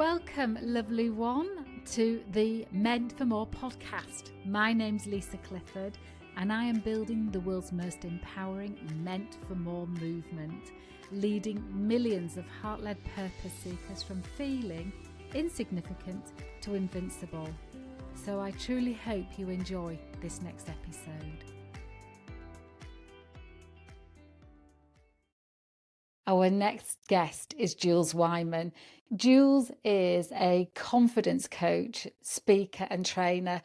Welcome, lovely one, to the Meant for More podcast. My name's Lisa Clifford, and I am building the world's most empowering Meant for More movement, leading millions of heart-led purpose seekers from feeling insignificant to invincible. So I truly hope you enjoy this next episode. Our next guest is Jules Wyman. Jules is a confidence coach, speaker and trainer.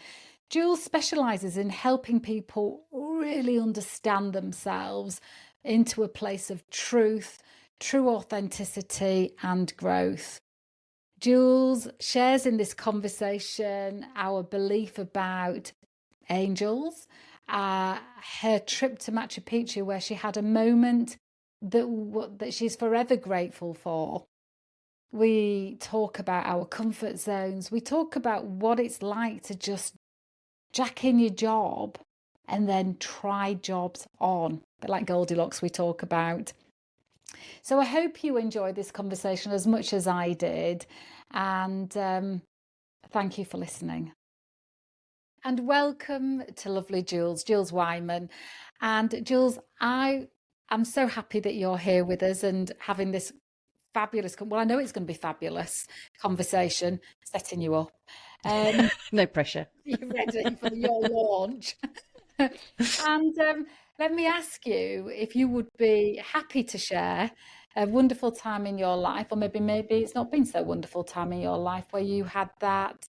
Jules specialises in helping people really understand themselves into a place of truth, true authenticity and growth. Jules shares in this conversation our belief about angels, her trip to Machu Picchu where she had a moment that she's forever grateful for. We talk about our comfort zones. We talk about what it's like to just jack in your job and then try jobs on. But like Goldilocks we talk about. So I hope you enjoyed this conversation as much as I did. And thank you for listening. And welcome to lovely Jules Wyman. And Jules, I'm so happy that you're here with us and having this fabulous, well, I know it's going to be fabulous conversation, setting you up. No pressure. You're ready for your launch. And let me ask you if you would be happy to share a wonderful time in your life, or maybe it's not been so wonderful time in your life where you had that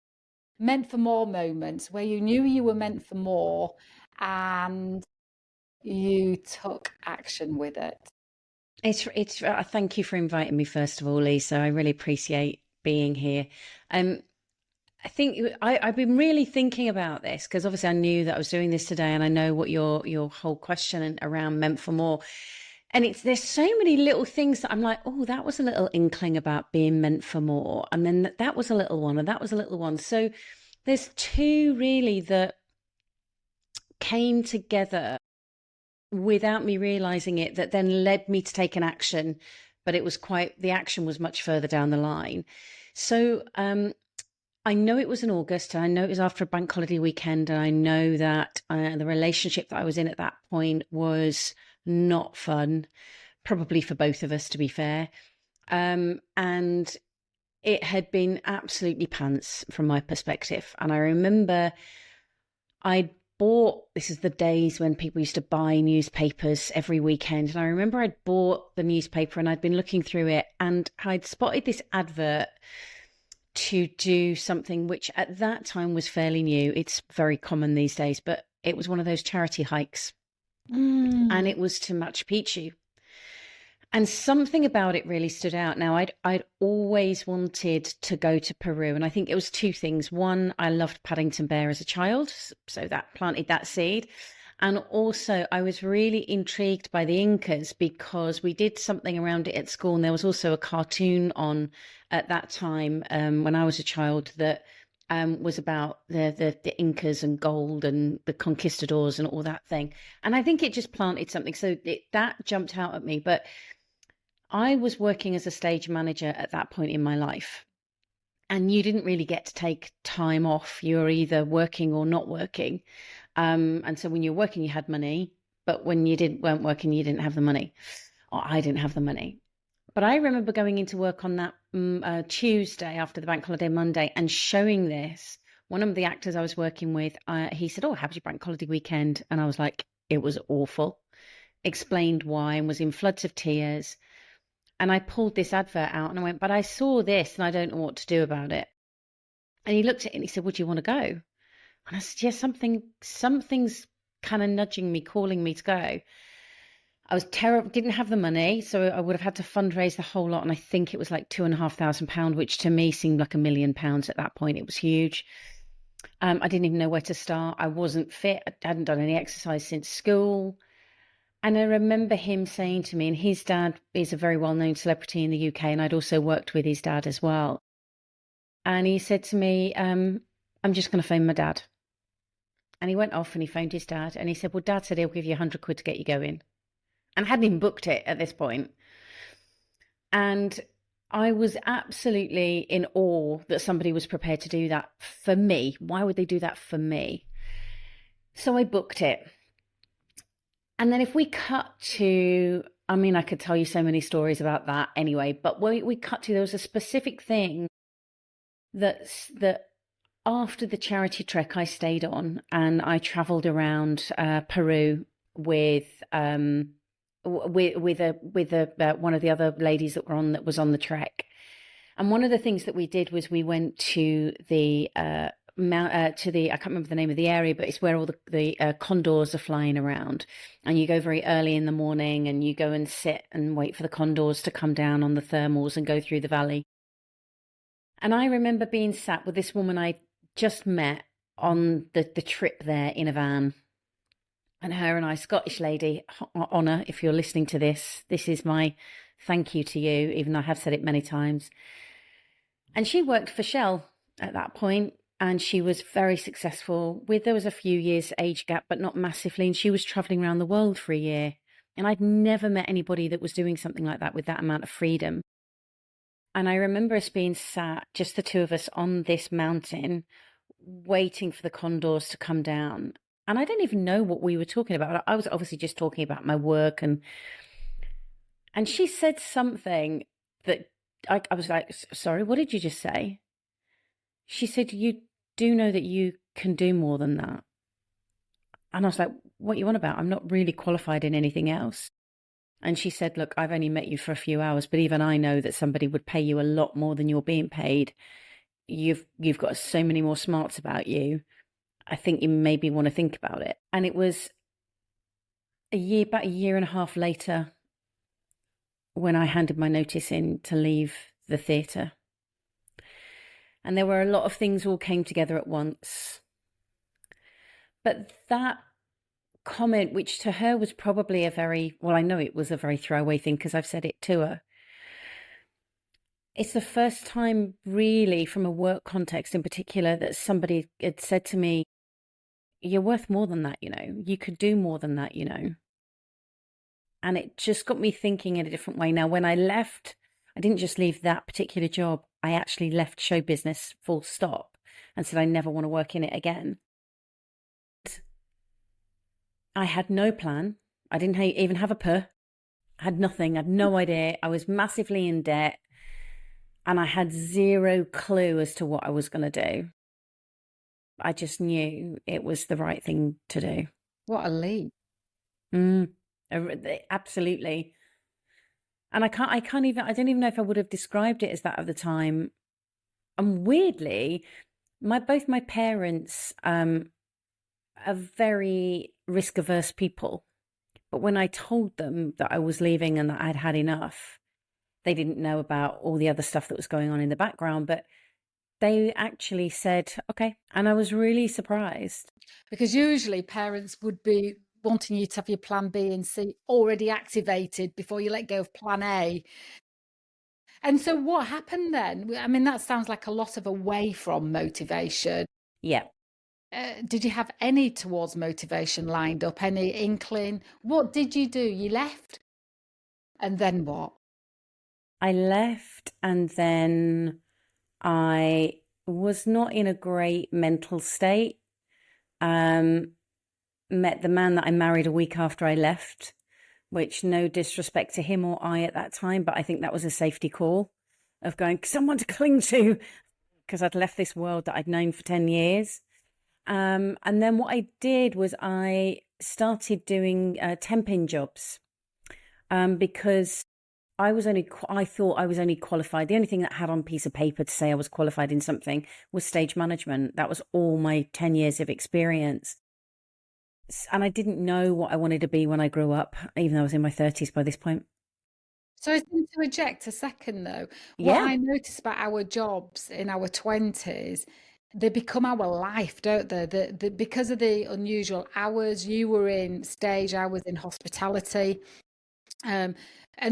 meant for more moment, where you knew you were meant for more and you took action with it. It's thank you for inviting me, first of all, Lisa. I really appreciate being here. I think I've been really thinking about this because obviously I knew that I was doing this today, and I know what your whole question around meant for more. And there's so many little things that I'm like, oh, that was a little inkling about being meant for more, and then that was a little one, and that was a little one. So there's two really that came together without me realizing it, that then led me to take an action, but the action was much further down the line. So I know it was in August, and I know it was after a bank holiday weekend, and I know that the relationship that I was in at that point was not fun, probably for both of us, to be fair. And it had been absolutely pants from my perspective. And I remember this is the days when people used to buy newspapers every weekend. And I remember I'd bought the newspaper and I'd been looking through it, and I'd spotted this advert to do something which at that time was fairly new. It's very common these days, but it was one of those charity hikes. And it was to Machu Picchu. And something about it really stood out. Now, I'd always wanted to go to Peru, and I think it was two things. One, I loved Paddington Bear as a child, so that planted that seed. And also, I was really intrigued by the Incas because we did something around it at school, and there was also a cartoon on at that time when I was a child that was about the Incas and gold and the conquistadors and all that thing. And I think it just planted something. So that jumped out at me. But I was working as a stage manager at that point in my life, and you didn't really get to take time off. You were either working or not working. And so when you were working, you had money, but when you weren't working, you didn't have the money, or I didn't have the money. But I remember going into work on that Tuesday after the bank holiday Monday and showing this. One of the actors I was working with, he said, "Oh, how was your bank holiday weekend?" And I was like, "It was awful." Explained why, and was in floods of tears. And I pulled this advert out and I went, "But I saw this and I don't know what to do about it." And he looked at it and he said, "Would you want to go?" And I said, "Yeah, something's kind of nudging me, calling me to go." I was terrible, didn't have the money, so I would have had to fundraise the whole lot. And I think it was like £2,500, which to me seemed like £1 million at that point. It was huge. I didn't even know where to start. I wasn't fit. I hadn't done any exercise since school. And I remember him saying to me, and his dad is a very well-known celebrity in the UK, and I'd also worked with his dad as well. And he said to me, "I'm just going to phone my dad." And he went off and he phoned his dad, and he said, "Well, Dad said he'll give you £100 to get you going." And I hadn't even booked it at this point. And I was absolutely in awe that somebody was prepared to do that for me. Why would they do that for me? So I booked it. And then if we cut to, I mean, I could tell you so many stories about that anyway, but we cut to, there was a specific thing that after the charity trek I stayed on, and I traveled around Peru with with one of the other ladies that was on the trek. And one of the things that we did was we went to the I can't remember the name of the area, but it's where all the condors are flying around. And you go very early in the morning and you go and sit and wait for the condors to come down on the thermals and go through the valley. And I remember being sat with this woman I just met on the trip there in a van. And her and I, Scottish lady, Honor, if you're listening to this, this is my thank you to you, even though I have said it many times. And she worked for Shell at that point, and she was very successful. There was a few years age gap, but not massively. And she was traveling around the world for a year. And I'd never met anybody that was doing something like that with that amount of freedom. And I remember us being sat, just the two of us on this mountain, waiting for the condors to come down. And I don't even know what we were talking about. I was obviously just talking about my work. And she said something that I was like, sorry, what did you just say? She said, you do know that you can do more than that. And I was like, what you on about? I'm not really qualified in anything else. And she said, look, I've only met you for a few hours, but even I know that somebody would pay you a lot more than you're being paid. You've got so many more smarts about you. I think you maybe want to think about it. And it was about a year and a half later when I handed my notice in to leave the theatre. And there were a lot of things all came together at once. But that comment, which to her was probably I know it was a very throwaway thing because I've said it to her. It's the first time really from a work context in particular that somebody had said to me, you're worth more than that, you could do more than that, And it just got me thinking in a different way. Now, when I left, I didn't just leave that particular job. I actually left show business full stop and said I never want to work in it again. I had no plan. I didn't even have a I had nothing. I had no idea. I was massively in debt and I had zero clue as to what I was going to do. I just knew it was the right thing to do. What a leap. Absolutely. And I don't even know if I would have described it as that at the time. And weirdly, both my parents are very risk averse people. But when I told them that I was leaving and that I'd had enough, they didn't know about all the other stuff that was going on in the background, but they actually said, okay. And I was really surprised. Because usually parents would be wanting you to have your plan B and C already activated before you let go of plan A. And so what happened then? I mean, that sounds like a lot of away from motivation. Yeah. Did you have any towards motivation lined up, any inkling? What did you do? You left? And then what? I left and then I was not in a great mental state. Met the man that I married a week after I left, which no disrespect to him or I at that time, but I think that was a safety call of going, someone to cling to, because I'd left this world that I'd known for 10 years. And then what I did was I started doing temping jobs because I thought I was only qualified. The only thing that I had on a piece of paper to say I was qualified in something was stage management. That was all my 10 years of experience. And I didn't know what I wanted to be when I grew up, even though I was in my 30s by this point. So I think to eject a second though, what Yeah. I noticed about our jobs in our 20s, they become our life, don't they? Because of the unusual hours, you were in stage, I was in hospitality. And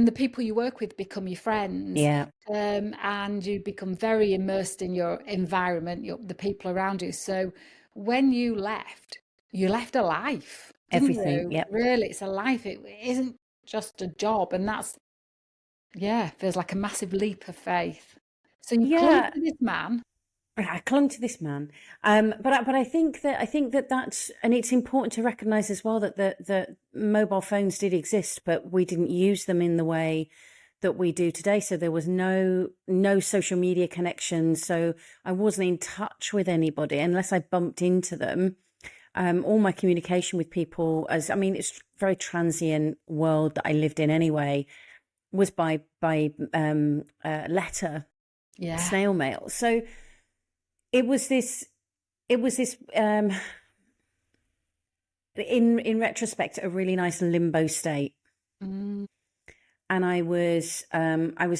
the people you work with become your friends. Yeah. And you become very immersed in your environment, the people around you. So when you left a life, didn't Everything. you? Yeah. Really, it's a life. It isn't just a job. And that's Yeah, feels like a massive leap of faith. So you clung Yeah, to this man. I clung to this man, but I think that that's, and it's important to recognise as well that the mobile phones did exist, but we didn't use them in the way that we do today. So there was no social media connection. So I wasn't in touch with anybody unless I bumped into them. All my communication with people, as I mean, it's a very transient world that I lived in anyway, was by letter, Yeah. snail mail. So it was this it was this in retrospect a really nice limbo state. Mm, And I was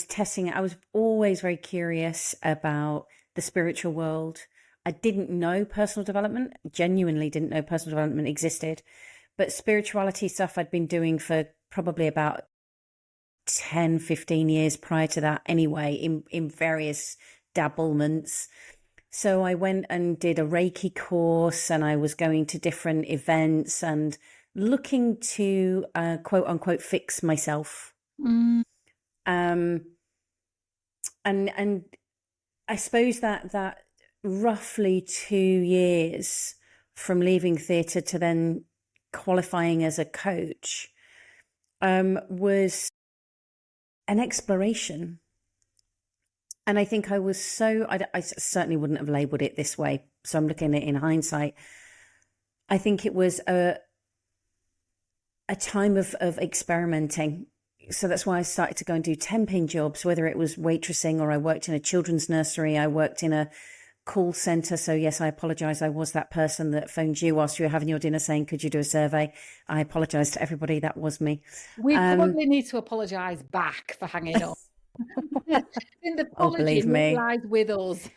testing it. I was always very curious about the spiritual world. I didn't know personal development, genuinely didn't know personal development existed, but spirituality stuff I'd been doing for probably about 10, 15 years prior to that anyway, in various dabblements. So I went and did a Reiki course, and I was going to different events and looking to quote unquote fix myself. mm, Um, and I suppose that roughly 2 years from leaving theatre to then qualifying as a coach was an exploration. And I think I was I certainly wouldn't have labelled it this way. So I'm looking at it in hindsight. I think it was a time of experimenting. So that's why I started to go and do temping jobs, whether it was waitressing or I worked in a children's nursery, I worked in a call centre. So yes, I apologise. I was that person that phoned you whilst you were having your dinner saying, could you do a survey? I apologise to everybody. That was me. we probably need to apologise back for hanging up. And the Oh, apology believe me. lies with us.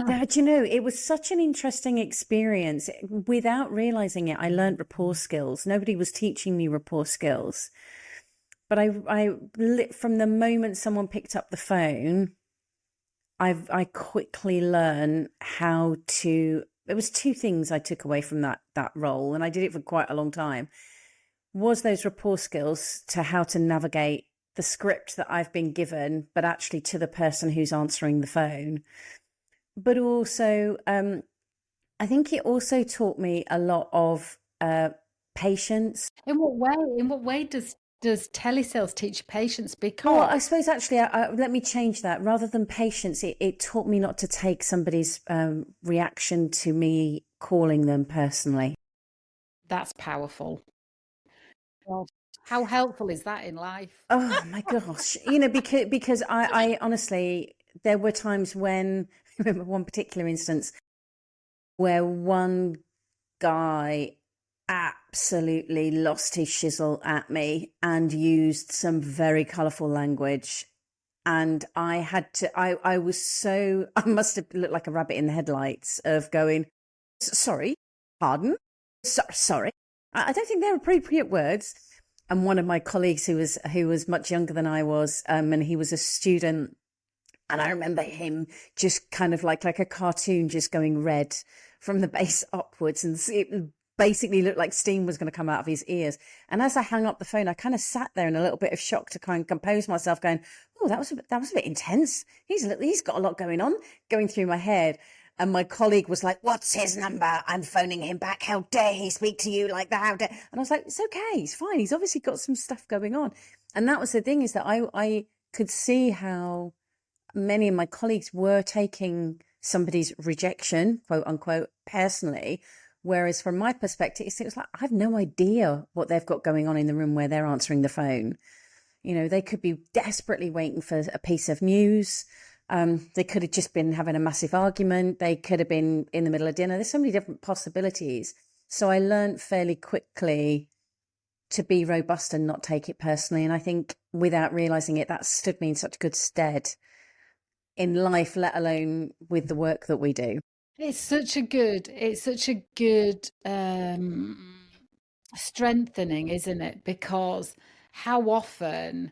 But you know, it was such an interesting experience. Without realising it, I learned rapport skills. Nobody was teaching me rapport skills. But from the moment someone picked up the phone, I quickly learned how to. There was two things I took away from that role, and I did it for quite a long time. Was those rapport skills to how to navigate the script that I've been given, but actually to the person who's answering the phone. But also, I think it also taught me a lot of patience. In what way does telesales teach patience? Well, Because I suppose actually, let me change that. Rather than patience, it taught me not to take somebody's reaction to me calling them personally. that's powerful. Gosh, how helpful is that in life? Oh my gosh, because I honestly, there were times when I remember one particular instance where one guy absolutely lost his shizzle at me and used some very colourful language. And I was so, I must have looked like a rabbit in the headlights of going, sorry, pardon, sorry. I don't think they're appropriate words. And one of my colleagues who was much younger than I was, and he was a student, and I remember him just kind of like a cartoon, just going red from the base upwards, and it basically looked like steam was going to come out of his ears. And as I hung up the phone, I kind of sat there in a little bit of shock to kind of compose myself, going, "Oh, that was a bit intense. He's got a lot going on, going through my head." And my colleague was like, "What's his number? I'm phoning him back. How dare he speak to you like that? How dare?" And I was like, "It's okay. He's fine. He's obviously got some stuff going on." And that was the thing, is that I could see how many of my colleagues were taking somebody's rejection, quote unquote, personally. Whereas from my perspective, it was like, I have no idea what they've got going on in the room where they're answering the phone. You know, they could be desperately waiting for a piece of news. They could have just been having a massive argument. They could have been in the middle of dinner. There's so many different possibilities. So I learned fairly quickly to be robust and not take it personally. And I think without realizing it, that stood me in such good stead in life, let alone with the work that we do. It's such a good strengthening, isn't it? Because how often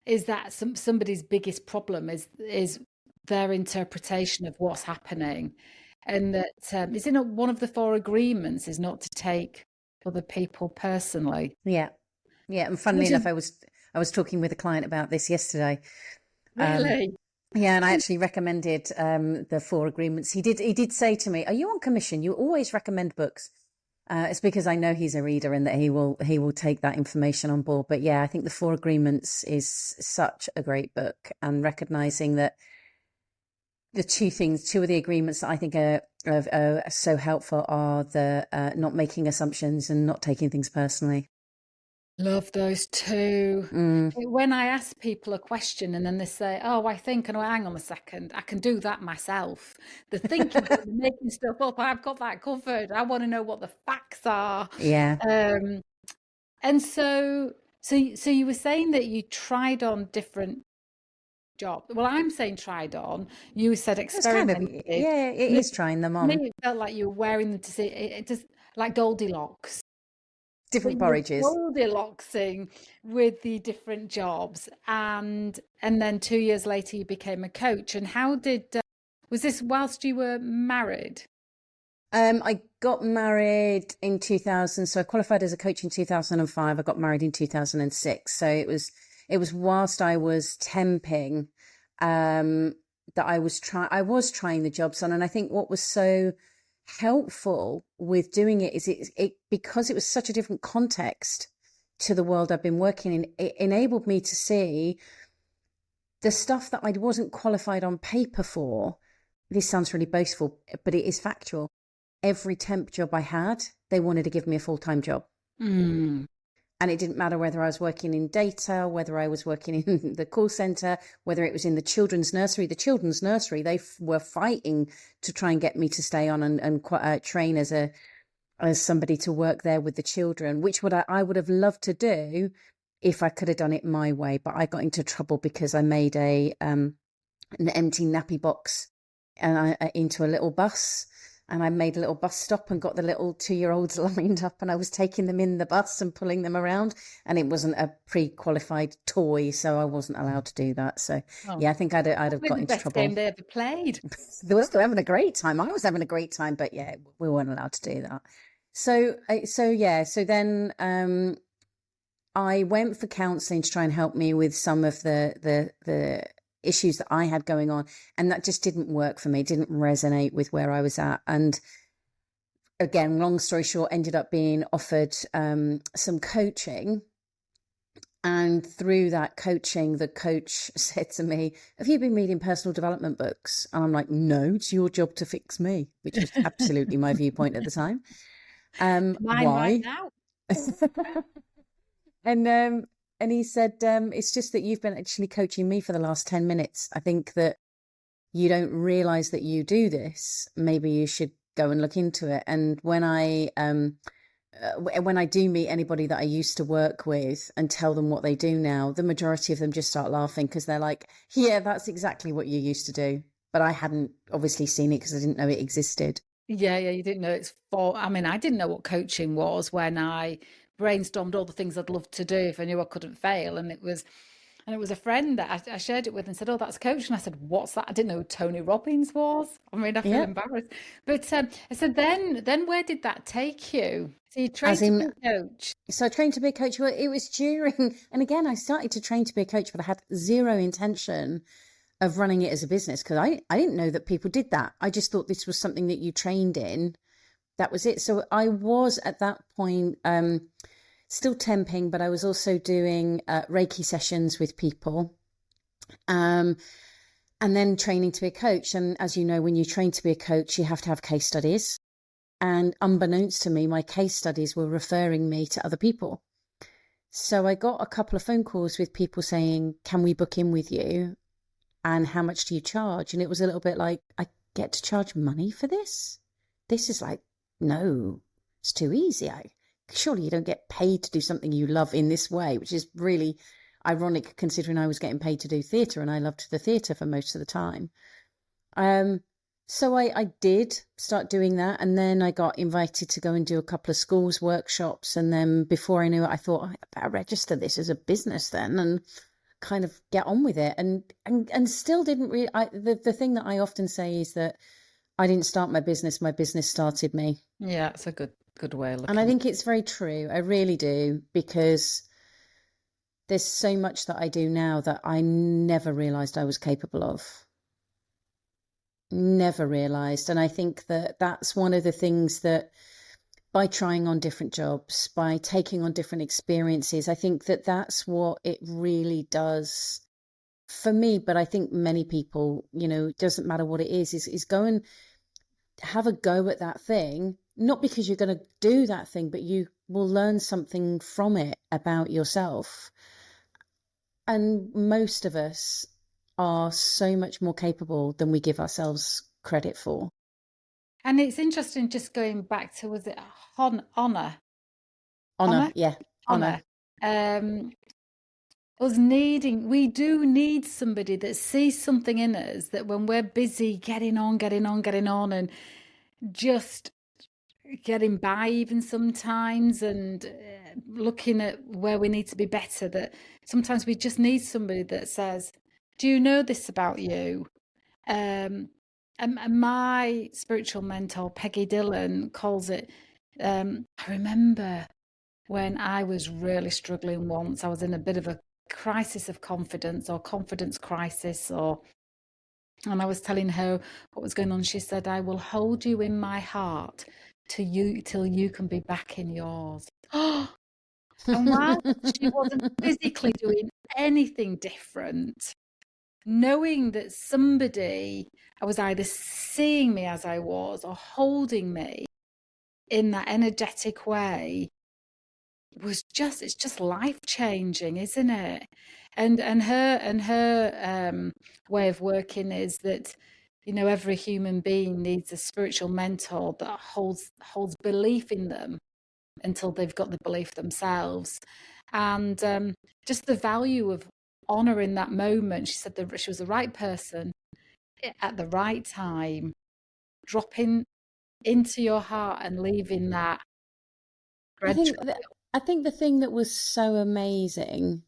is that somebody's biggest problem is their interpretation of what's happening, and that is it one of the four agreements is not to take other people personally, Yeah. Yeah. And funnily which is enough, I was talking with a client about this yesterday. Really? Yeah, and I actually recommended the 4 agreements. He did say to me, "Are you on commission? You always recommend books." It's because I know he's a reader and that he will take that information on board. But yeah, I think the 4 agreements is such a great book, and recognizing that the two of the agreements that I think are so helpful are the not making assumptions and not taking things personally. Love those two. When I ask people a question and then they say, "Oh, I think," and hang on a second, I can do that myself. The thinking, bit, the making stuff up, I've got that covered. I want to know what the facts are. Yeah, Um, and so you were saying that you tried on different jobs. Well, I'm saying tried on. You said it's kind of, experimented. yeah, it Me, is trying them me, on. it felt like you were wearing them to see it just like Goldilocks. That Different you were porridges. Goldilocksing with the different jobs, and then 2 years later you became a coach. And how did was this whilst you were married? I got married in 2000, so I qualified as a coach in 2005. I got married in 2006. So it was whilst I was temping, that I was trying the jobs on. And I think what was so helpful with doing it is it because it was such a different context to the world I've been working in, it enabled me to see the stuff that I wasn't qualified on paper for. This sounds really boastful, but it is factual. Every temp job I had, they wanted to give me a full-time job. Mm. And it didn't matter whether I was working in data, whether I was working in the call center, whether it was in the children's nursery. The children's nursery, they were fighting to try and get me to stay on and train as somebody to work there with the children, which I would have loved to do if I could have done it my way. But I got into trouble because I made an empty nappy box and into a little bus. And I made a little bus stop and got the little 2-year-olds lined up, and I was taking them in the bus and pulling them around. And it wasn't a pre-qualified toy, so I wasn't allowed to do that. So Oh, yeah, I think I'd have probably got the into best game trouble. they ever played. They were still having a great time. I was having a great time, but yeah, we weren't allowed to do that. So then I went for counselling to try and help me with some of the issues that I had going on, and that just didn't work for me. It didn't resonate with where I was at. And again, long story short, ended up being offered some coaching. And through that coaching, the coach said to me, "Have you been reading personal development books?" And I'm like, "No, it's your job to fix me," which was absolutely my viewpoint at the time. Mine right Why? now. And and he said, "It's just that you've been actually coaching me for the last 10 minutes. I think that you don't realize that you do this. Maybe you should go and look into it." And when I do meet anybody that I used to work with and tell them what they do now, the majority of them just start laughing because they're like, "Yeah, that's exactly what you used to do." But I hadn't obviously seen it because I didn't know it existed. Yeah, you didn't know it's for. I mean, I didn't know what coaching was when I brainstormed all the things I'd love to do if I knew I couldn't fail, and it was a friend that I shared it with and said, "Oh, that's coach." And I said, "What's that?" I didn't know who Tony Robbins was. I mean, I feel Yeah. embarrassed. But I said, then where did that take you? So you As trained to be in, a coach. so I trained to be a coach. Well, it was during, and again, I started to train to be a coach, but I had zero intention of running it as a business because I didn't know that people did that. I just thought this was something that you trained in. That was it. So I was at that point still temping, but I was also doing Reiki sessions with people, and then training to be a coach. And as you know, when you train to be a coach, you have to have case studies. And unbeknownst to me, my case studies were referring me to other people. So I got a couple of phone calls with people saying, "Can we book in with you? And how much do you charge?" And it was a little bit like, I get to charge money for this? This is like, no, it's too easy. Surely you don't get paid to do something you love in this way, which is really ironic considering I was getting paid to do theatre and I loved the theatre for most of the time. So I did start doing that, and then I got invited to go and do a couple of schools workshops, and then before I knew it, I thought, I better register this as a business then and kind of get on with it, and still didn't really. The thing that I often say is that I didn't start my business started me. Yeah, it's a good way of And I looking. think it's very true. I really do, because There's so much that I do now that I never realised I was capable of. Never realised. And I think that that's one of the things that, by trying on different jobs, by taking on different experiences, I think that that's what it really does for me. But I think many people, it doesn't matter what it is go and have a go at that thing, not because you're going to do that thing, but you will learn something from it about yourself. And most of us are so much more capable than we give ourselves credit for. And it's interesting, just going back to, was it honor? Honor, Honor? yeah, honor. Honor. We do need somebody that sees something in us, that when we're busy getting on, and just getting by even sometimes, and looking at where we need to be better, that sometimes we just need somebody that says, do you know this about you? And my spiritual mentor, Peggy Dillon, calls it, I remember when I was really struggling once, I was in a bit of a crisis of confidence, or confidence crisis, and I was telling her what was going on. She said, I will hold you in my heart till you can be back in yours. And while she wasn't physically doing anything different, knowing that somebody was either seeing me as I was or holding me in that energetic way it's just life changing, isn't it? And her way of working is that, every human being needs a spiritual mentor that holds belief in them until they've got the belief themselves. And just the value of honoring that moment. She said that she was the right person at the right time, dropping into your heart and leaving that I thread think that trail. I think the thing that was so amazing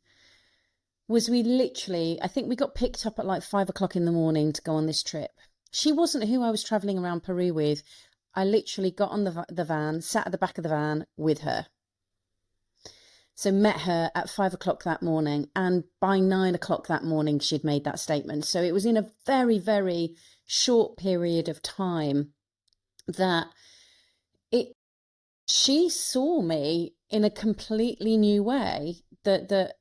was I think we got picked up at like 5 o'clock in the morning to go on this trip. She wasn't who I was traveling around Peru with. I literally got on the van, sat at the back of the van with her. So met her at 5 o'clock that morning, and by 9 o'clock that morning, she'd made that statement. So it was in a very, very short period of time that she saw me in a completely new way, that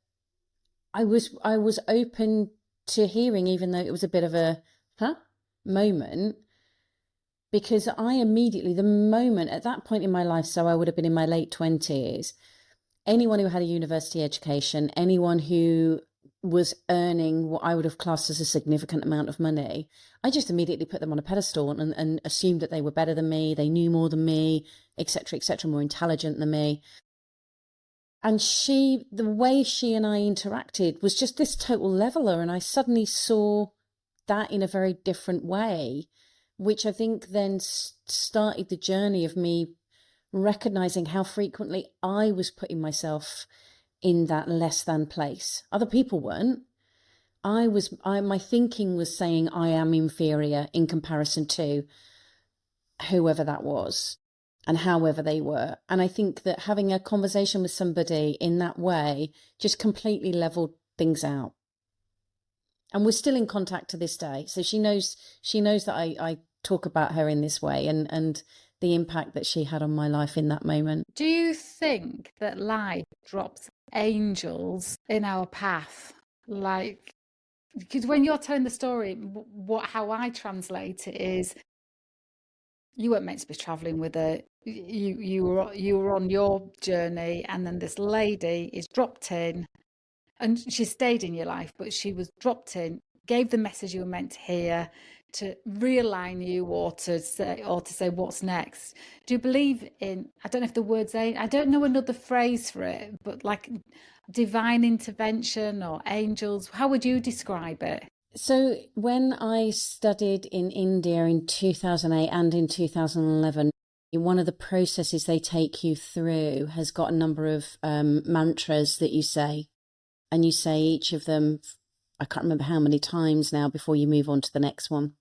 I was open to hearing, even though it was a bit of a moment, because I immediately, the moment at that point in my life, so I would have been in my late 20s, anyone who had a university education, anyone who was earning what I would have classed as a significant amount of money, I just immediately put them on a pedestal and assumed that they were better than me, they knew more than me, etc., more intelligent than me. And the way she and I interacted was just this total leveler. And I suddenly saw that in a very different way, which I think then started the journey of me recognizing how frequently I was putting myself in that less than place. Other people weren't. My thinking was saying I am inferior in comparison to whoever that was and however they were. And I think that having a conversation with somebody in that way just completely leveled things out. And we're still in contact to this day. So she knows that I talk about her in this way, and the impact that she had on my life in that moment. Do you think that life drops angels in our path? Like, because when you're telling the story, how I translate it is, you weren't meant to be traveling with her. You were on your journey, and then this lady is dropped in, and she stayed in your life, but she was dropped in, gave the message you were meant to hear, to realign you, or to say what's next. Do you believe in, I don't know if the word's I don't know another phrase for it, but like divine intervention or angels? How would you describe it? So when I studied in India in 2008 and in 2011, one of the processes they take you through has got a number of mantras that you say, and you say each of them, I can't remember how many times now, before you move on to the next one.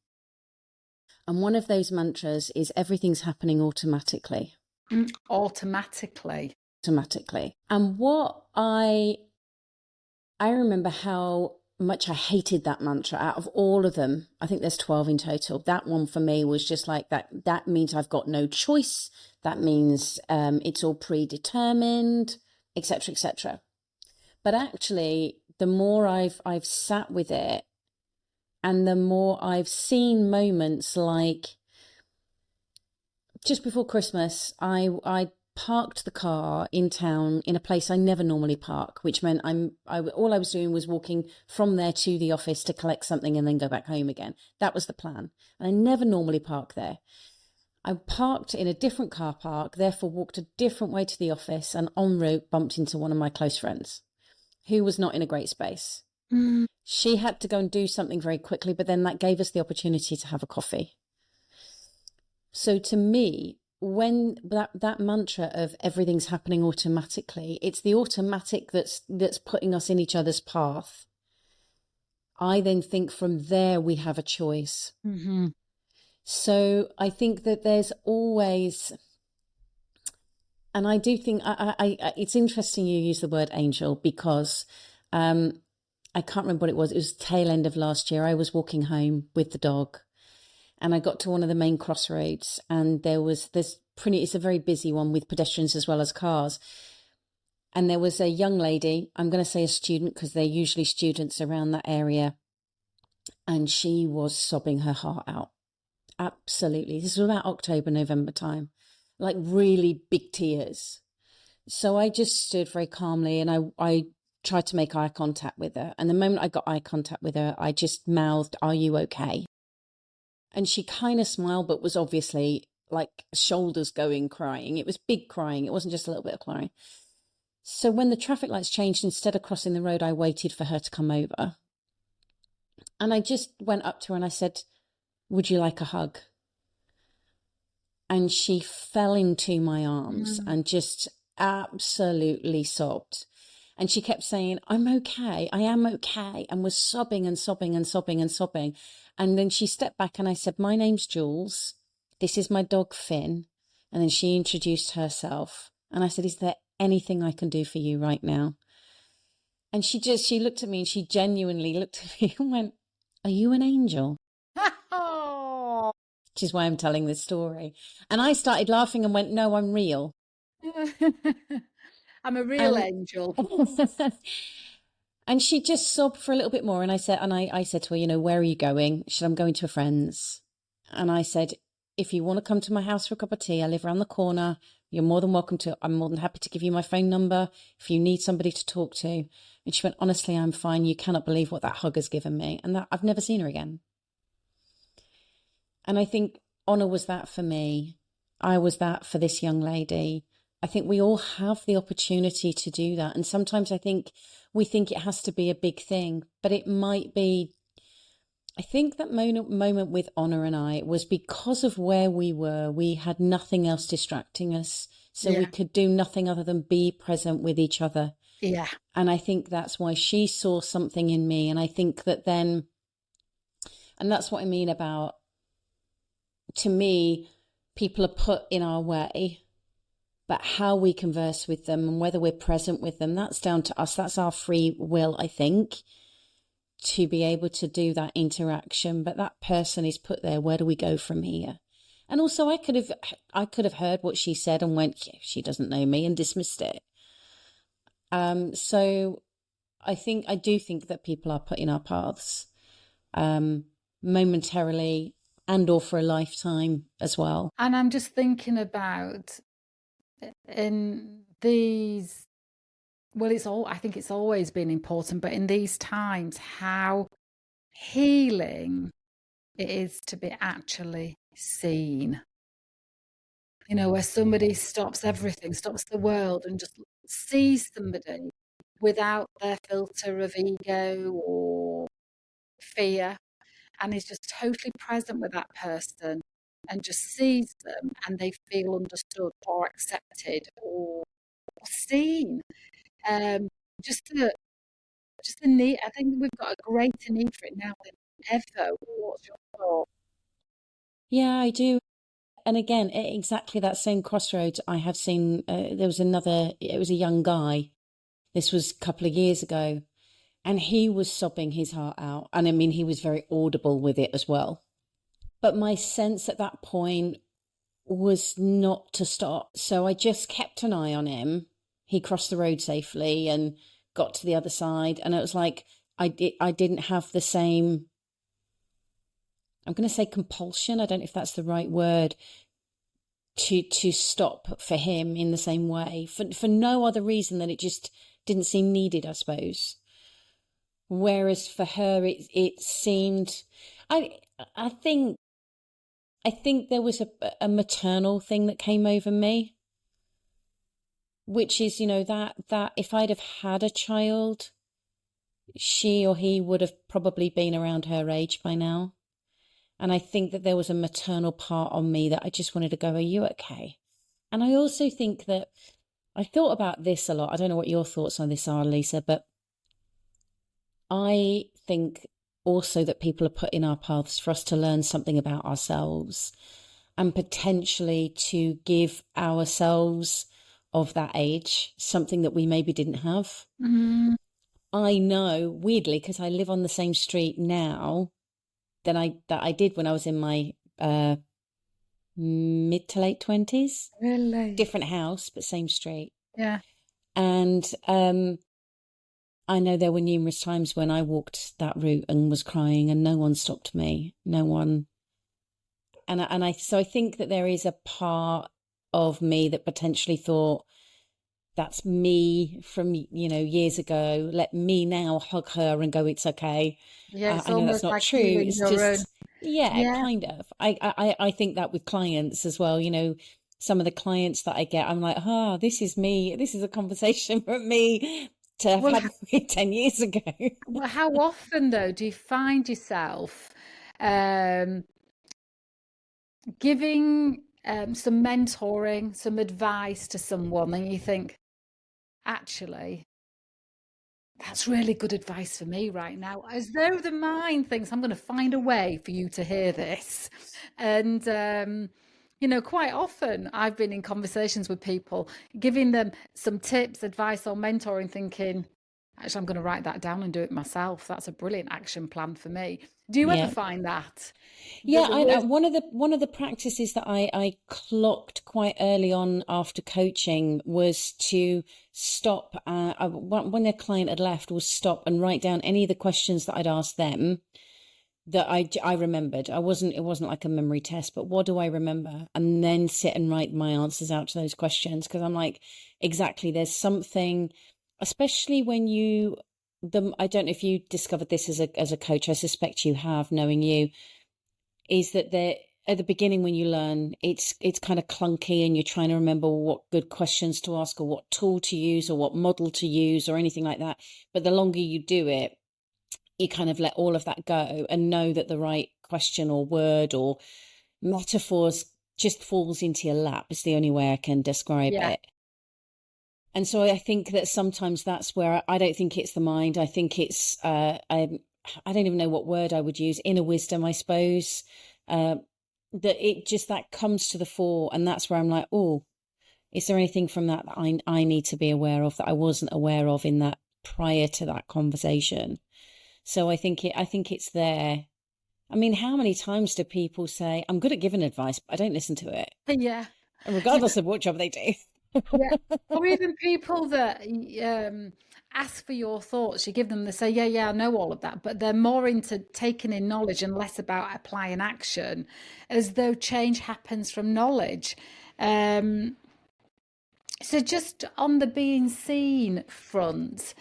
And one of those mantras is everything's happening automatically. Automatically. And what I I remember how much I hated that mantra. Out of all of them, I think there's 12 in total. That one for me was just like that. That means I've got no choice. That means it's all predetermined, etc., etc. But actually, the more I've sat with it, and the more I've seen moments like just before Christmas, I parked the car in town in a place I never normally park, which meant all I was doing was walking from there to the office to collect something and then go back home again. That was the plan. And I never normally park there. I parked in a different car park, therefore walked a different way to the office, and en route bumped into one of my close friends who was not in a great space. Mm. She had to go and do something very quickly, but then that gave us the opportunity to have a coffee. So to me, when that mantra of everything's happening automatically, it's the automatic that's putting us in each other's path. I then think from there we have a choice. Mm-hmm. So I think that there's always, and I do think it's interesting you use the word angel, because I can't remember what it was. It was tail end of last year. I was walking home with the dog, and I got to one of the main crossroads, and it's a very busy one with pedestrians as well as cars. And there was a young lady, I'm going to say a student because they're usually students around that area, and she was sobbing her heart out. Absolutely. This was about October, November time, like really big tears. So I just stood very calmly, and I tried to make eye contact with her. And the moment I got eye contact with her, I just mouthed, "Are you okay?" And she kind of smiled, but was obviously like shoulders going crying. It was big crying. It wasn't just a little bit of crying. So when the traffic lights changed, instead of crossing the road, I waited for her to come over. And I just went up to her and I said, "Would you like a hug?" And she fell into my arms and just absolutely sobbed. And she kept saying, "I'm okay, I am okay," and was sobbing and sobbing and sobbing and sobbing. And then she stepped back and I said, "My name's Jules. This is my dog, Finn." And then she introduced herself. And I said, "Is there anything I can do for you right now?" And she looked at me, and she genuinely looked at me and went, "Are you an angel?" Oh. Which is why I'm telling this story. And I started laughing and went, "No, I'm real." I'm a real And angel. and she just sobbed for a little bit more. And I said to her, "Where are you going?" She said, "I'm going to a friend's." And I said, "If you want to come to my house for a cup of tea, I live around the corner. You're more than welcome to. I'm more than happy to give you my phone number if you need somebody to talk to." And she went, "Honestly, I'm fine. You cannot believe what that hug has given me." And that I've never seen her again. And I think Honor was that for me. I was that for this young lady. I think we all have the opportunity to do that. And sometimes I think we think it has to be a big thing, but it might be. I think that moment with Honor and I was because of where we were. We had nothing else distracting us. So we could do nothing other than be present with each other. Yeah. And I think that's why she saw something in me. And I think that then, and that's what I mean about, to me, people are put in our way, but how we converse with them and whether we're present with them, that's down to us. That's our free will, I think, to be able to do that interaction. But that person is put there. Where do we go from here? And also I could have heard what she said and went, "Yeah, she doesn't know me," and dismissed it. So I do think that people are put in our paths, momentarily and or for a lifetime as well. And I'm just thinking about in these, well, I think it's always been important, but in these times, how healing it is to be actually seen. Where somebody stops everything, stops the world, and just sees somebody without their filter of ego or fear, and is just totally present with that person and just sees them, and they feel understood or accepted or seen. Um, just the need. I think we've got a greater need for it now than ever. What's your thought? Yeah, I do. And again, at exactly that same crossroads, I have seen, it was a young guy. This was a couple of years ago. And he was sobbing his heart out. And I mean, he was very audible with it as well. But my sense at that point was not to stop. So I just kept an eye on him. He crossed the road safely and got to the other side. And it was like, I didn't have the same, I'm going to say compulsion. I don't know if that's the right word, to stop for him in the same way, for no other reason than it just didn't seem needed, I suppose. Whereas for her, it seemed, I I think I think there was a maternal thing that came over me, which is, that if I'd have had a child, she or he would have probably been around her age by now. And I think that there was a maternal part on me that I just wanted to go, are you okay? And I also think that I thought about this a lot. I don't know what your thoughts on this are, Lisa, but I think also that people are put in our paths for us to learn something about ourselves and potentially to give ourselves of that age something that we maybe didn't have. Mm. I know, weirdly, because I live on the same street now that I did when I was in my mid to late 20s. Really? Different house, but same street. Yeah. And I know there were numerous times when I walked that route and was crying and no one stopped me. No one. So I think that there is a part of me that potentially thought, that's me from, years ago. Let me now hug her and go, it's okay. Yeah, it's I know that's almost not like true. healing It's your own. just, yeah, Yeah. kind of. I think that with clients as well, some of the clients that I get, I'm like, this is me. This is a conversation from me to have Well, had with me 10 years ago. how often though do you find yourself um, giving some mentoring, some advice to someone, and you think, actually, that's really good advice for me right now, as though the mind thinks, I'm going to find a way for you to hear this. And, quite often I've been in conversations with people, giving them some tips, advice, or mentoring, thinking, actually, I'm going to write that down and do it myself. That's a brilliant action plan for me. Do you ever Yeah. find that? Yeah, The worst. one of the practices that I clocked quite early on after coaching was to stop when a client had left, was stop and write down any of the questions that I'd asked them that I remembered. It wasn't like a memory test, but what do I remember? And then sit and write my answers out to those questions, because I'm like, exactly, there's something, especially when I don't know if you discovered this as a coach. I suspect you have, knowing you, is that at the beginning when you learn, it's kind of clunky and you're trying to remember what good questions to ask or what tool to use or what model to use or anything like that. But the longer you do it, you kind of let all of that go and know that the right question or word or metaphors just falls into your lap. It's the only way I can describe Yeah. it. And so I think that sometimes that's where I don't think it's the mind. I think it's I don't even know what word I would use. Inner wisdom, I suppose. That it just, that comes to the fore, and that's where I'm like, oh, is there anything from that I need to be aware of that I wasn't aware of in that prior to that conversation? So I think it's there. I mean, how many times do people say, I'm good at giving advice, but I don't listen to it, Yeah. regardless of what job they do? Yeah. Or even people that ask for your thoughts, you give them, they say, yeah, yeah, I know all of that, but they're more into taking in knowledge and less about applying action, as though change happens from knowledge. Um, so just on the being seen front,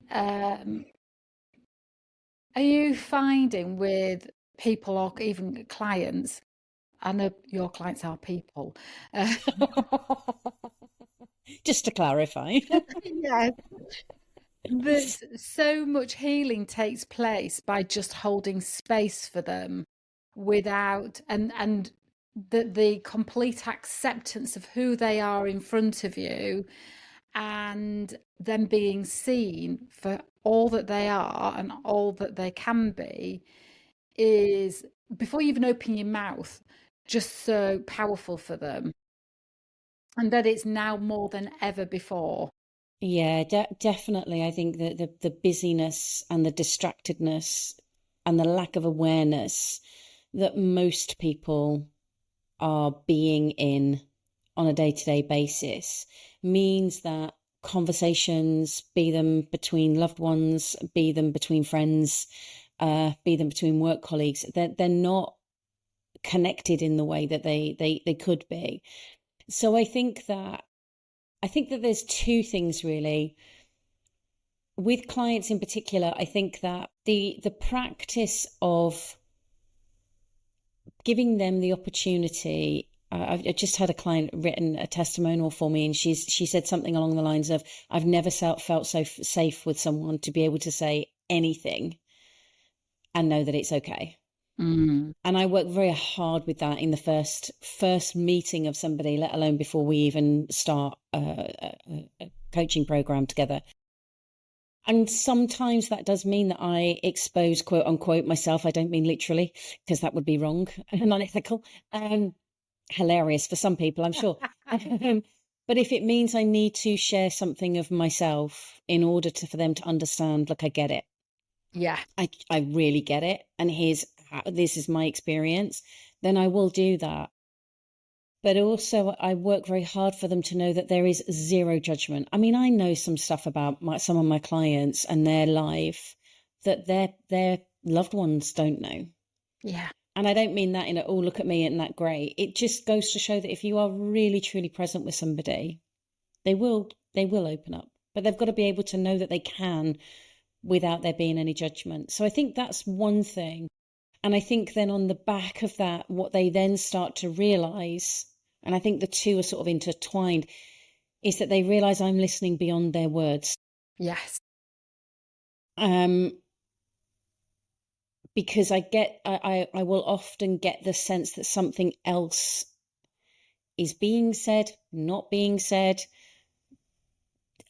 um, are you finding with people or even clients, I know your clients are people, Just to clarify. yeah, that so much healing takes place by just holding space for them without and the complete acceptance of who they are in front of you, and them being seen for all that they are and all that they can be, is, before you even open your mouth, just so powerful for them, and that it's now more than ever before. Yeah, definitely. I think that the busyness and the distractedness and the lack of awareness that most people are being in on a day-to-day basis means that conversations, be them between loved ones, be them between friends, be them between work colleagues, they're not connected in the way that they could be. So I think that there's two things really with clients in particular. I think that the practice of giving them the opportunity. I just had a client written a testimonial for me, and she said something along the lines of, "I've never felt so safe with someone to be able to say anything and know that it's okay." Mm. And I work very hard with that in the first meeting of somebody, let alone before we even start a coaching program together. And sometimes that does mean that I expose, quote unquote, myself. I don't mean literally, because that would be wrong and unethical. Hilarious for some people, I'm sure. But if it means I need to share something of myself in order for them to understand, look, I get it. Yeah. I really get it. And this is my experience, then I will do that. But also, I work very hard for them to know that there is zero judgment. I mean, I know some stuff about some of my clients and their life that their loved ones don't know. Yeah. And I don't mean that in a, oh, look at me, isn't that great? It just goes to show that if you are really, truly present with somebody, they will open up. But they've got to be able to know that they can without there being any judgment. So I think that's one thing. And I think then on the back of that, what they then start to realize, and I think the two are sort of intertwined, is that they realize I'm listening beyond their words. Yes. Because I will often get the sense that something else is being said, not being said.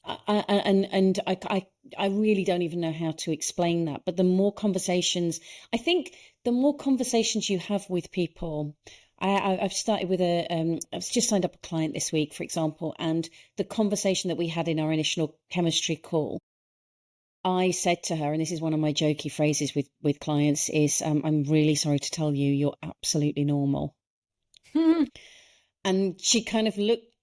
I really don't even know how to explain that. But the more conversations, I think the more conversations you have with people, I've started with I've just signed up a client this week, for example, and the conversation that we had in our initial chemistry call, I said to her, and this is one of my jokey phrases with clients, is I'm really sorry to tell you, you're absolutely normal. And she kind of looked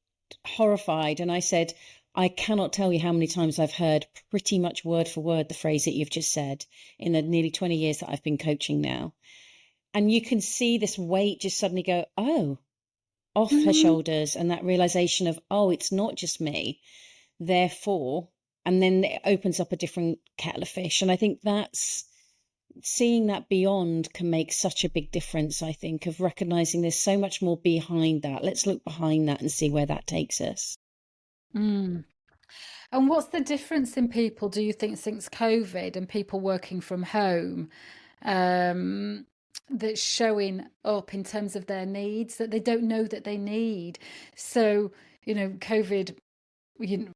horrified, and I said, I cannot tell you how many times I've heard pretty much word for word the phrase that you've just said in the nearly 20 years that I've been coaching now. And you can see this weight just suddenly go, oh, off her shoulders, and that realization of, oh, it's not just me, therefore, and then it opens up a different kettle of fish. And I think that's seeing that beyond can make such a big difference, I think, of recognizing there's so much more behind that. Let's look behind that and see where that takes us. Mm. And what's the difference in people, do you think, since COVID and people working from home, um, that's showing up in terms of their needs that they don't know that they need? So, COVID, you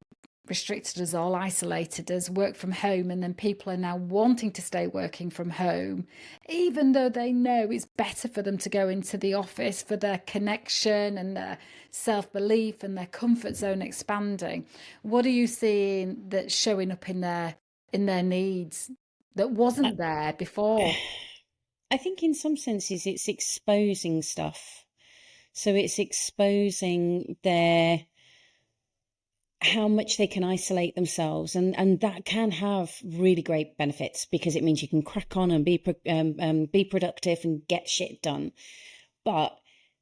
restricted us all, isolated us, work from home, and then people are now wanting to stay working from home, even though they know it's better for them to go into the office for their connection and their self-belief and their comfort zone expanding. What are you seeing that's showing up in their needs that I, wasn't there before? I think in some senses it's exposing stuff. So it's exposing how much they can isolate themselves, and that can have really great benefits because it means you can crack on and be productive and get shit done. But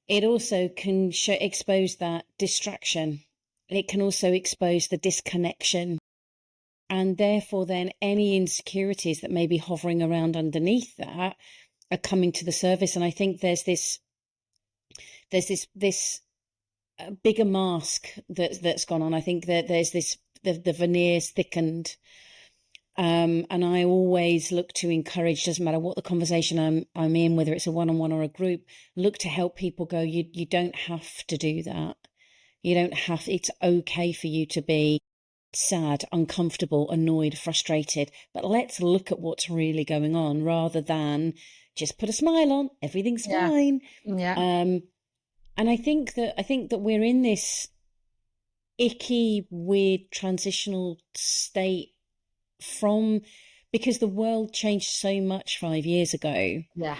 it also can expose that distraction. It can also expose the disconnection, and therefore then any insecurities that may be hovering around underneath that are coming to the surface. And I think there's this bigger mask that's gone on. I think that there's the veneers thickened. And I always look to encourage, doesn't matter what the conversation I'm in, whether it's a one-on-one or a group, look to help people go, you don't have to do that. You don't have, it's okay for you to be sad, uncomfortable, annoyed, frustrated, but let's look at what's really going on rather than just put a smile on, everything's Yeah. fine. Yeah. And I think that we're in this icky, weird transitional state because the world changed so much 5 years ago. Yeah.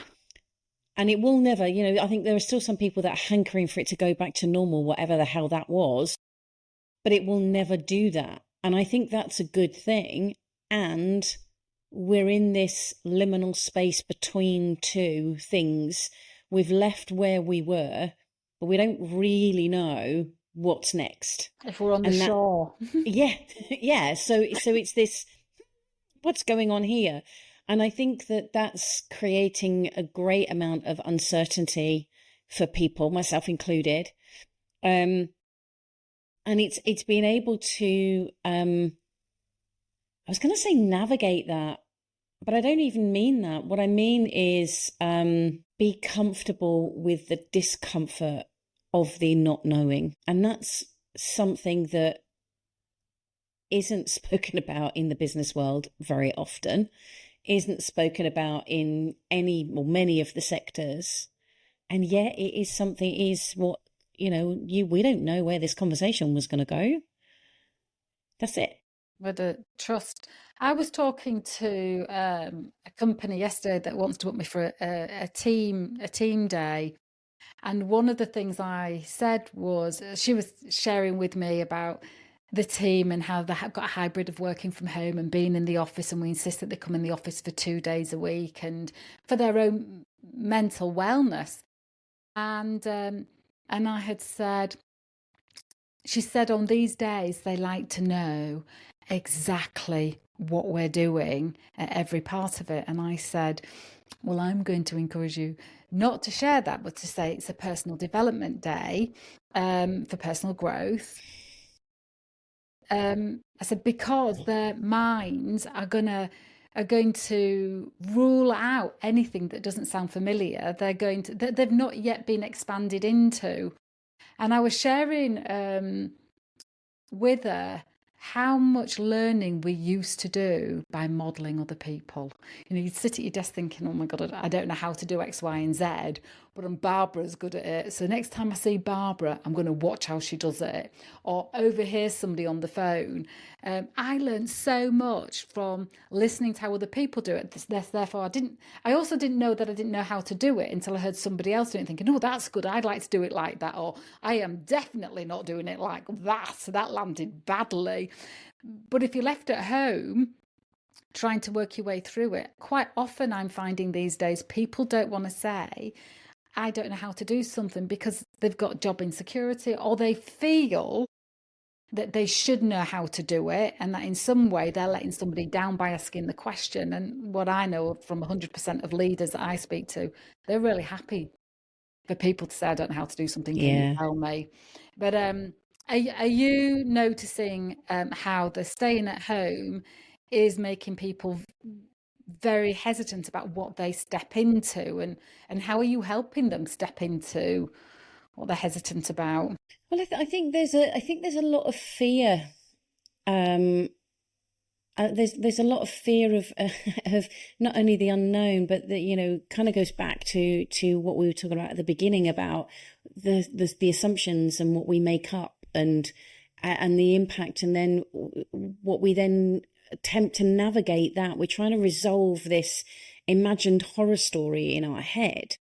And it will never, I think there are still some people that are hankering for it to go back to normal, whatever the hell that was, but it will never do that. And I think that's a good thing. And we're in this liminal space between two things. We've left where we were, but we don't really know what's next. If we're on the shore. Yeah, yeah. So it's this, what's going on here? And I think that that's creating a great amount of uncertainty for people, myself included. And it's being able to, I was going to say navigate that, but I don't even mean that. What I mean is be comfortable with the discomfort of the not knowing. And that's something that isn't spoken about in the business world very often, isn't spoken about in any or many of the sectors. And yet it is something, is what, we don't know where this conversation was going to go. That's it. With a trust. I was talking to a company yesterday that wants to book me for a team day. And one of the things I said was, she was sharing with me about the team and how they have got a hybrid of working from home and being in the office, and we insist that they come in the office for 2 days a week and for their own mental wellness. And I had said, she said, on these days they like to know exactly what we're doing at every part of it. And I said, well, I'm going to encourage you not to share that, but to say it's a personal development day for personal growth. I said, because their minds are going to rule out anything that doesn't sound familiar. They've not yet been expanded into. And I was sharing with her how much learning we used to do by modelling other people. You'd sit at your desk thinking, oh my God, I don't know how to do X, Y, and Z, but Barbara's good at it. So next time I see Barbara, I'm going to watch how she does it. Or overhear somebody on the phone. I learned so much from listening to how other people do it. Therefore, I also didn't know that I didn't know how to do it until I heard somebody else doing it, thinking, oh, that's good. I'd like to do it like that. Or I am definitely not doing it like that. So that landed badly. But if you're left at home trying to work your way through it, quite often I'm finding these days people don't want to say, I don't know how to do something, because they've got job insecurity, or they feel that they should know how to do it, and that in some way they're letting somebody down by asking the question. And what I know from 100% of leaders that I speak to, they're really happy for people to say, I don't know how to do something, can you tell me? But are you noticing how the staying at home is making people very hesitant about what they step into, and how are you helping them step into what they're hesitant about? Well, I think there's a lot of fear. There's a lot of fear of not only the unknown, but that kind of goes back to what we were talking about at the beginning about the assumptions and what we make up and the impact, and then what we then attempt to navigate that. We're trying to resolve this imagined horror story in our head,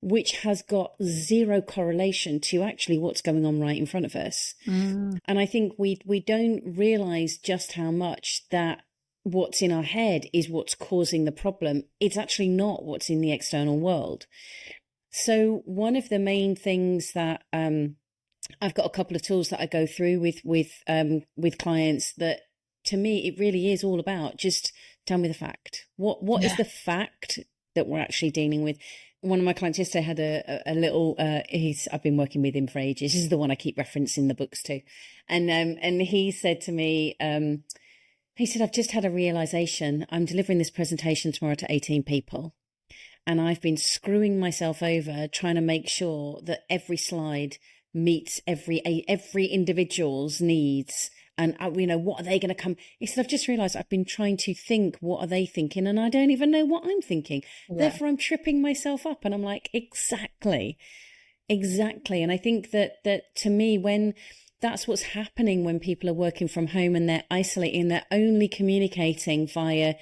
which has got zero correlation to actually what's going on right in front of us. And I think we don't realize just how much that what's in our head is what's causing the problem. It's actually not what's in the external world. So one of the main things that I've got a couple of tools that I go through with clients that, to me, it really is all about just tell me the fact. What is the fact that we're actually dealing with? One of my clients yesterday had a little, I've been working with him for ages. This is the one I keep referencing the books to. And he said to me, he said, I've just had a realization. I'm delivering this presentation tomorrow to 18 people. And I've been screwing myself over trying to make sure that every slide meets every individual's needs. And, what are they going to come? He said, I've just realized I've been trying to think, what are they thinking? And I don't even know what I'm thinking. Yeah. Therefore, I'm tripping myself up. And I'm like, exactly. And I think that to me, when that's what's happening when people are working from home and they're isolating, they're only communicating via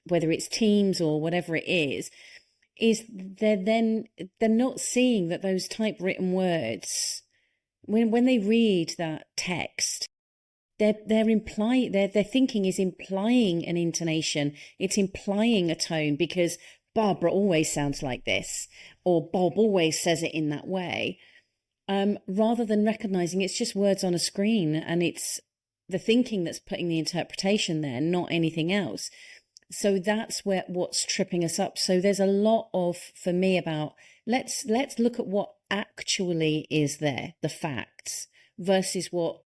whether it's Teams or whatever it is they're not seeing that those typewritten words, when they read that text, they're implying, their thinking is implying an intonation, it's implying a tone, because Barbara always sounds like this, or Bob always says it in that way, rather than recognizing it's just words on a screen, and it's the thinking that's putting the interpretation there, not anything else. So that's what's tripping us up. So there's a lot of, for me, about let's look at what actually is there, the facts, versus what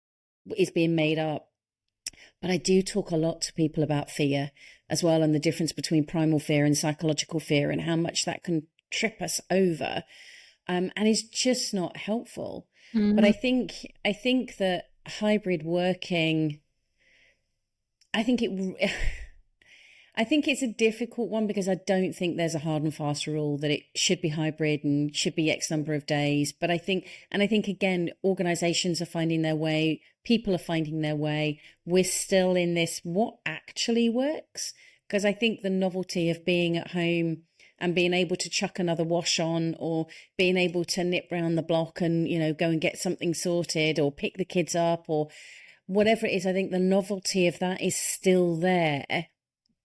is being made up. But I do talk a lot to people about fear as well, and the difference between primal fear and psychological fear, and how much that can trip us over, and it's just not helpful. But I think that hybrid working, I think it. I think it's a difficult one, because I don't think there's a hard and fast rule that it should be hybrid and should be X number of days. But I think again, organizations are finding their way, people are finding their way. We're still in this, what actually works? Because I think the novelty of being at home and being able to chuck another wash on, or being able to nip round the block and, go and get something sorted, or pick the kids up, or whatever it is, I think the novelty of that is still there.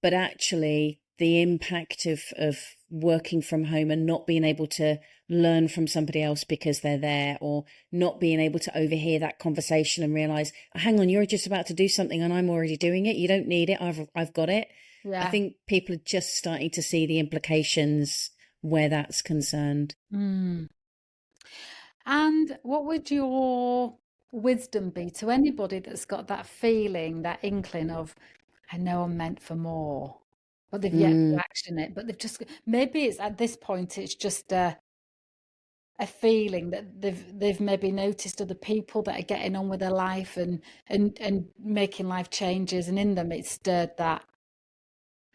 But actually, the impact of working from home and not being able to learn from somebody else because they're there, or not being able to overhear that conversation and realize, oh, hang on, you're just about to do something and I'm already doing it. You don't need it. I've got it. Yeah. I think people are just starting to see the implications where that's concerned. And what would your wisdom be to anybody that's got that feeling, that inkling of, I know I'm meant for more, but they've yet to action it, but they've just, maybe it's at this point, it's just a feeling that they've maybe noticed other people that are getting on with their life and making life changes, and in them it's stirred that,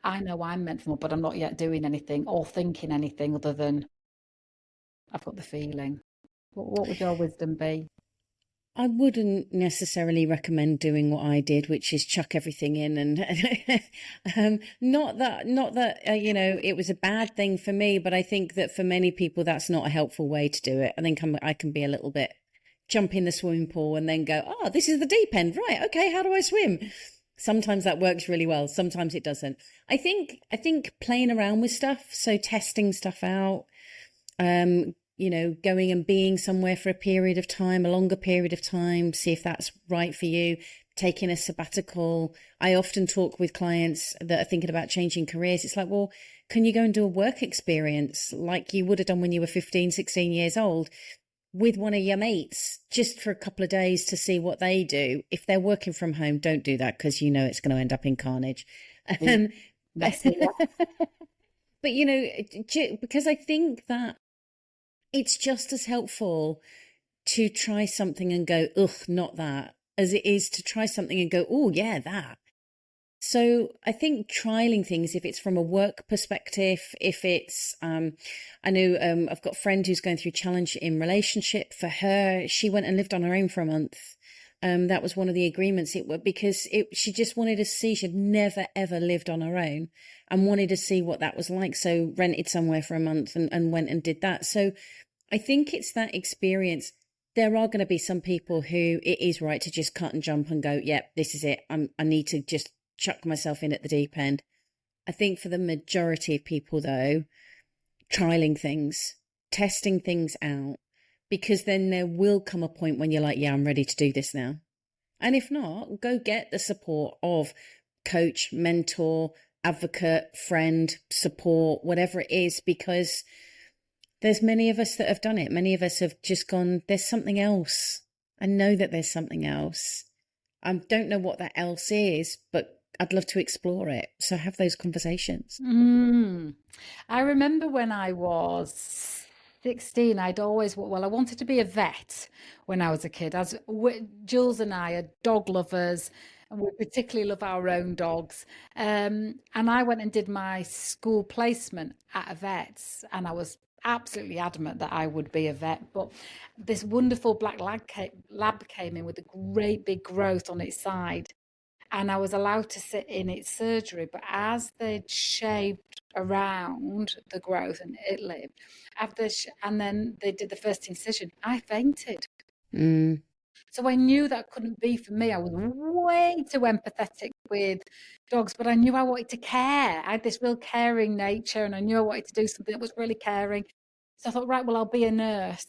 I know I'm meant for more, but I'm not yet doing anything or thinking anything other than I've got the feeling. What would your wisdom be? I wouldn't necessarily recommend doing what I did, which is chuck everything in, and not that it was a bad thing for me, but I think that for many people that's not a helpful way to do it. I think I can be a little bit jump in the swimming pool and then go, oh, this is the deep end, right? Okay, how do I swim? Sometimes that works really well. Sometimes it doesn't. I think playing around with stuff, so testing stuff out, going and being somewhere for a period of time, a longer period of time, see if that's right for you, taking a sabbatical. I often talk with clients that are thinking about changing careers. It's like, well, can you go and do a work experience like you would have done when you were 15, 16 years old with one of your mates, just for a couple of days to see what they do? If they're working from home, don't do that, because it's going to end up in carnage. But, because I think that it's just as helpful to try something and go, ugh, not that, as it is to try something and go, oh, yeah, that. So I think trialing things, if it's from a work perspective, if it's, I know I've got a friend who's going through a challenge in relationship. For her, she went and lived on her own for a month. That was one of the agreements, because she just wanted to see, she'd never, ever lived on her own and wanted to see what that was like. So rented somewhere for a month and went and did that. So I think it's that experience. There are going to be some people who it is right to just cut and jump and go, yep, this is it. I need to just chuck myself in at the deep end. I think for the majority of people, though, trialing things, testing things out, because then there will come a point when you're like, yeah, I'm ready to do this now. And if not, go get the support of coach, mentor, advocate, friend, support, whatever it is, because there's many of us that have done it. Many of us have just gone, there's something else. I know that there's something else. I don't know what that else is, but I'd love to explore it. So have those conversations. I remember when I was 16, I wanted to be a vet when I was a kid. Jules and I are dog lovers, and we particularly love our own dogs. And I went and did my school placement at a vet's, and I was absolutely adamant that I would be a vet, but this wonderful black lab came in with a great big growth on its side, and I was allowed to sit in its surgery. But as they'd shaved around the growth and it lived, and then they did the first incision, I fainted. Mm. So I knew that couldn't be for me. I was way too empathetic with dogs, but I knew I wanted to care. I had this real caring nature, and I knew I wanted to do something that was really caring. So I thought, right, well, I'll be a nurse.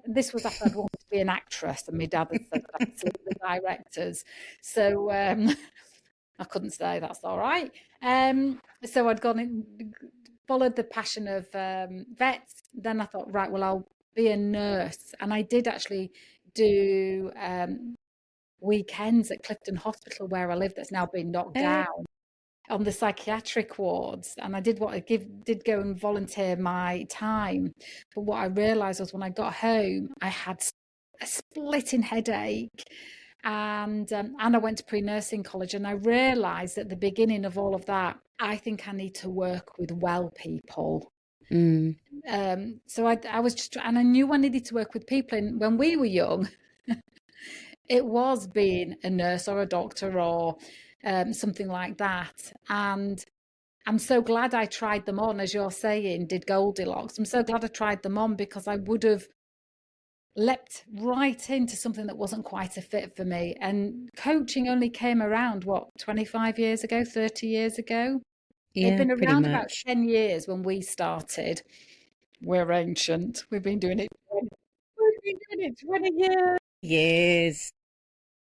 This was after I'd wanted to be an actress, and my dad had said that I could sleep with directors. So I couldn't say that's all right. So I'd gone in, followed the passion of vets. Then I thought, right, well, I'll be a nurse. And I did actually do weekends at Clifton Hospital where I live, that's now been knocked Oh, down, on the psychiatric wards. And I did go and volunteer my time. But what I realized was when I got home, I had a splitting headache. And I went to pre-nursing college, and I realized at the beginning of all of that, I think I need to work with well people. mm. So I was just, and I knew I needed to work with people. And when we were young, it was being a nurse or a doctor or something like that. And I'm so glad I tried them on, as you're saying, did Goldilocks. I'm so glad I tried them on, because I would have leapt right into something that wasn't quite a fit for me. And coaching only came around, what, 25 years ago, 30 years ago? It'd Yeah, been pretty around about much. 10 years when we started. We're ancient. We've been doing it. We've been doing it 20 years, Years.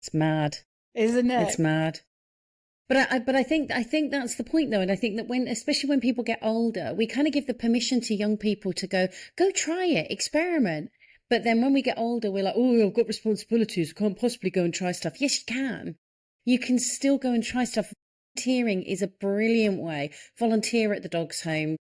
It's mad. isn't It's it? mad. But I think that's the point though, and I think that when, especially when people get older, we kind of give the permission to young people to go try it, experiment. But then when we get older, we're like, oh, I've got responsibilities. I can't possibly go and try stuff. Yes, you can. You can still go and try stuff. Volunteering is a brilliant way. Volunteer at the dog's home.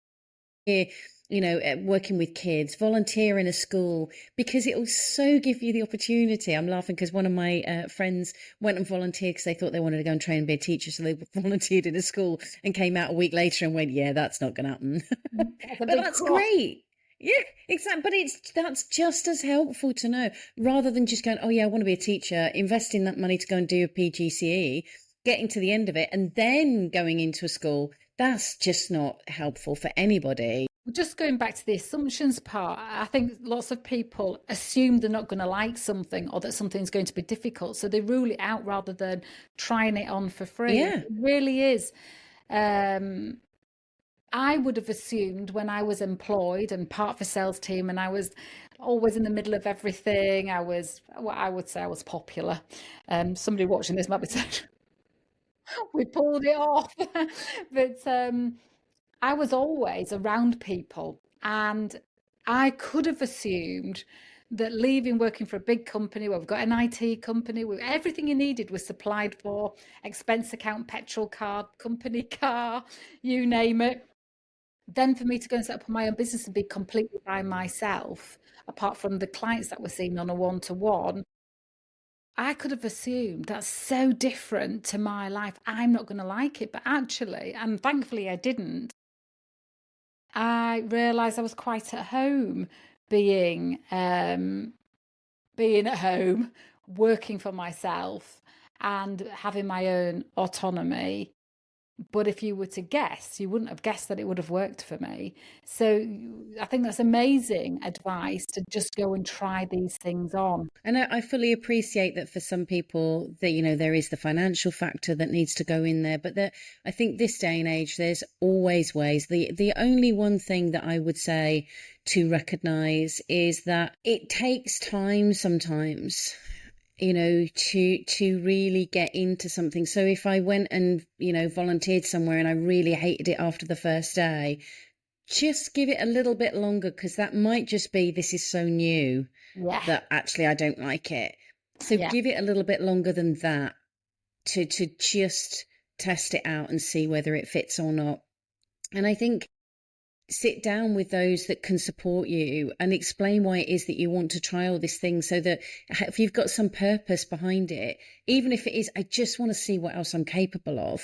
Here, working with kids, volunteer in a school, because it will so give you the opportunity. I'm laughing because one of my friends went and volunteered because they thought they wanted to go and train and be a teacher. So they volunteered in a school and came out a week later and went, yeah, that's not going to happen. That's a But big that's cross. great. Yeah, exactly. But that's just as helpful to know, rather than just going, oh yeah, I want to be a teacher, investing that money to go and do a PGCE, getting to the end of it, and then going into a school. That's just not helpful for anybody. Just going back to the assumptions part, I think lots of people assume they're not going to like something, or that something's going to be difficult. So they rule it out rather than trying it on for free. And Yeah. it really is. Um, I would have assumed when I was employed and part of a sales team, and I was always in the middle of everything, what I would say I was popular. Somebody watching this might be saying, we pulled it off. But I was always around people, and I could have assumed that leaving working for a big company where we've got an IT company, where everything you needed was supplied for, expense account, petrol card, company car, you name it. Then for me to go and set up my own business and be completely by myself, apart from the clients that were seen on a one-to-one, I could have assumed that's so different to my life. I'm not going to like it. But actually, and thankfully I didn't, I realized I was quite at home being being at home, working for myself and having my own autonomy. But if you were to guess, you wouldn't have guessed that it would have worked for me. So I think that's amazing advice, to just go and try these things on. And I fully appreciate that for some people that, there is the financial factor that needs to go in there. But I think this day and age, there's always ways. The only one thing that I would say to recognize is that it takes time sometimes, to really get into something. So if I went and, volunteered somewhere and I really hated it after the first day, just give it a little bit longer, because that might just be, this is so new Yeah, that actually I don't like it. So yeah. give it a little bit longer than that to just test it out and see whether it fits or not. And I think sit down with those that can support you and explain why it is that you want to try all this thing, so that if you've got some purpose behind it, even if it is, I just want to see what else I'm capable of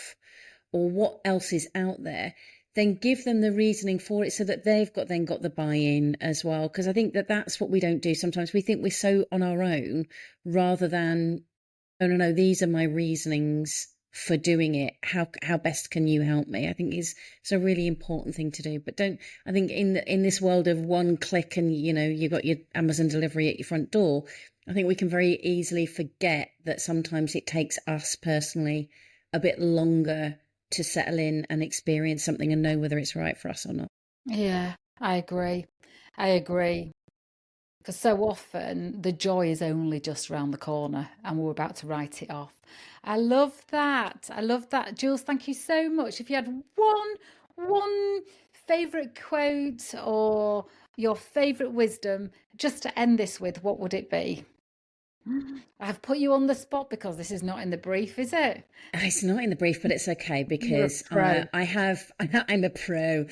or what else is out there, then give them the reasoning for it so that they've got the buy-in as well. Because I think that that's what we don't do. Sometimes we think we're so on our own rather than, oh, no, these are my reasonings for doing it. How best can you help me? I think it's a really important thing to do. But I think in this world of one click and, you got your Amazon delivery at your front door, I think we can very easily forget that sometimes it takes us personally a bit longer to settle in and experience something and know whether it's right for us or not. Yeah, I agree. I agree. Because so often the joy is only just around the corner and we're about to write it off. I love that. I love that. Jules, thank you so much. If you had one favorite quote or your favorite wisdom just to end this with, what would it be? I've put you on the spot because this is not in the brief, is it? It's not in the brief, but it's okay You're a because pro. I'm a pro.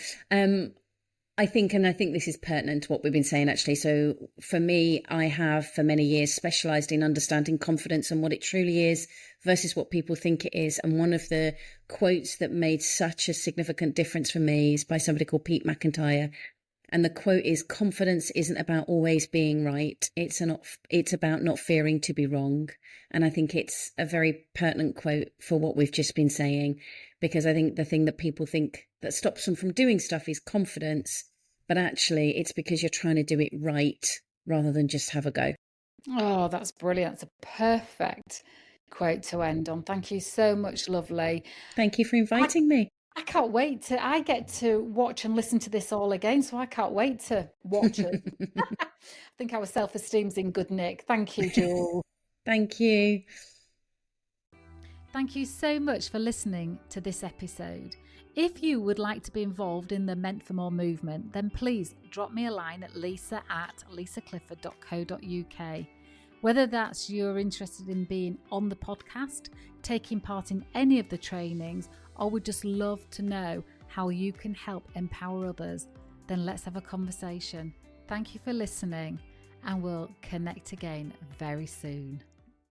I think this is pertinent to what we've been saying actually. So for me, I have for many years specialised in understanding confidence and what it truly is versus what people think it is. And one of the quotes that made such a significant difference for me is by somebody called Pete McIntyre. And the quote is, confidence isn't about always being right. It's about not fearing to be wrong. And I think it's a very pertinent quote for what we've just been saying, because I think the thing that people think that stops them from doing stuff is confidence. But actually, it's because you're trying to do it right rather than just have a go. Oh, that's brilliant. That's a perfect quote to end on. Thank you so much, lovely. Thank you for I, inviting me. I can't wait I get to watch and listen to this all again, so I can't wait to watch it. I think our self-esteem's in good nick. Thank you, Jules. Thank you. Thank you so much for listening to this episode. If you would like to be involved in the Meant for More movement, then please drop me a line at lisa@lisaclifford.co.uk. Whether that's you're interested in being on the podcast, taking part in any of the trainings, or would just love to know how you can help empower others, then let's have a conversation. Thank you for listening, and we'll connect again very soon.